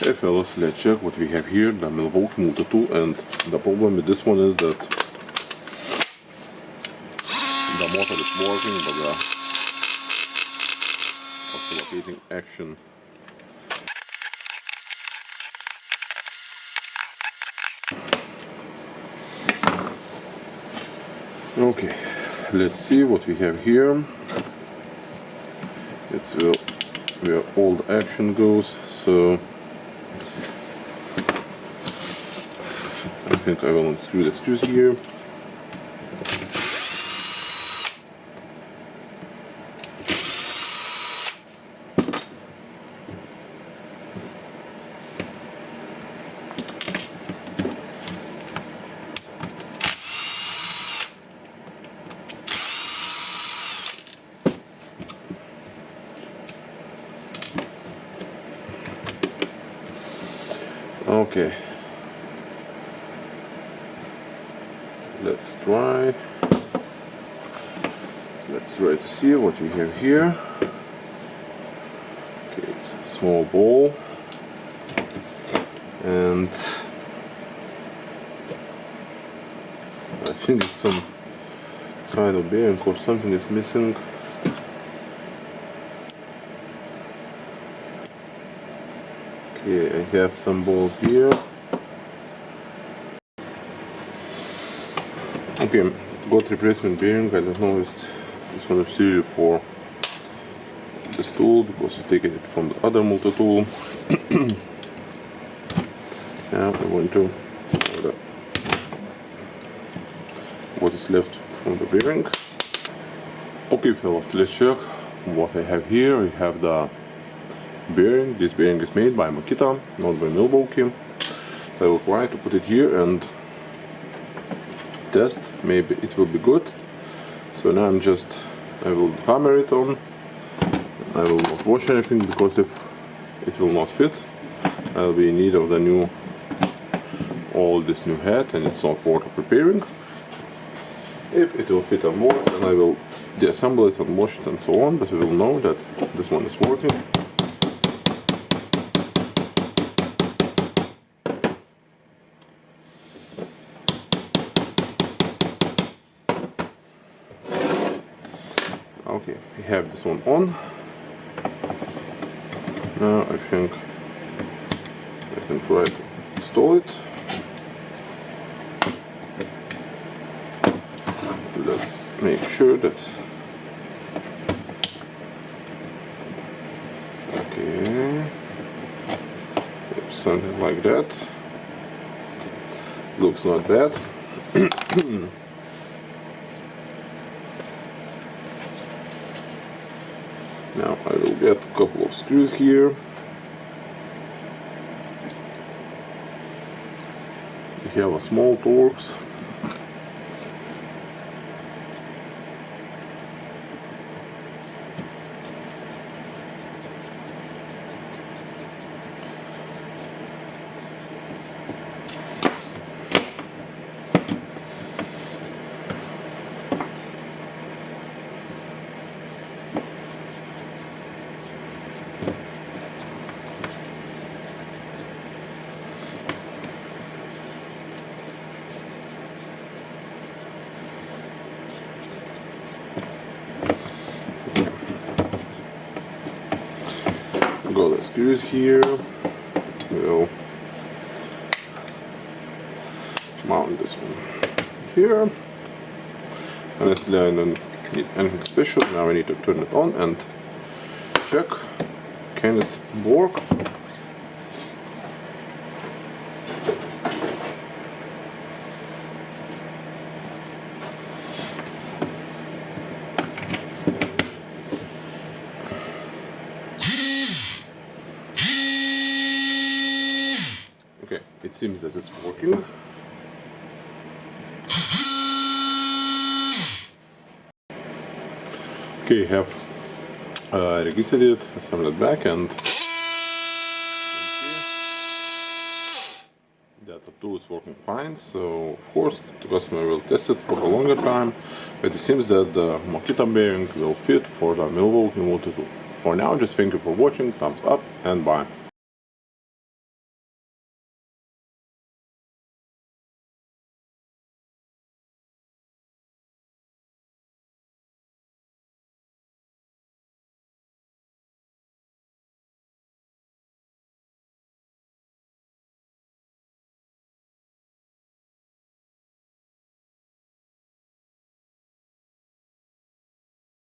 Hey fellas, let's check what we have here, the Milwaukee multitool, and the problem with this one is that the motor is working, but the oscillating action okay, let's see what we have here. It's where all the action goes, so I think I will unscrew the screws here. Okay, let's try to see what we have here. Okay, it's a small ball, and I think it's some kind of bearing or something is missing. Okay, I have some balls here. Okay, got replacement bearing. I don't know if it's one of suited for this tool because I've taken it from the other multi-tool. Now I'm going to what is left from the bearing. Okay fellas, let's check what I have here. I have the bearing. This bearing is made by Makita, not by Milwaukee. I will try to put it here and test, maybe it will be good. So now I will hammer it on. I will not wash anything because if it will not fit, I'll be in need of the new this new head, and it's not worth of repairing. If it will fit and work, then I will deassemble it and wash it and so on, but we will know that this one is working. Okay, we have this one on. Now I think I can try to install it. Let's make sure that okay, something like that. Looks not bad. Now I will get a couple of screws here. We have a small Torx. Got the screws here. We'll mount this one here. Honestly, I don't need anything special. Now I need to turn it on and check, can it work? Okay, it seems that it's working. Okay, have registered it, assembled it back, and that the tool is working fine. So of course the customer will test it for a longer time, but it seems that the Makita bearing will fit for the Milwaukee multi-tool. For now, just thank you for watching, thumbs up and bye.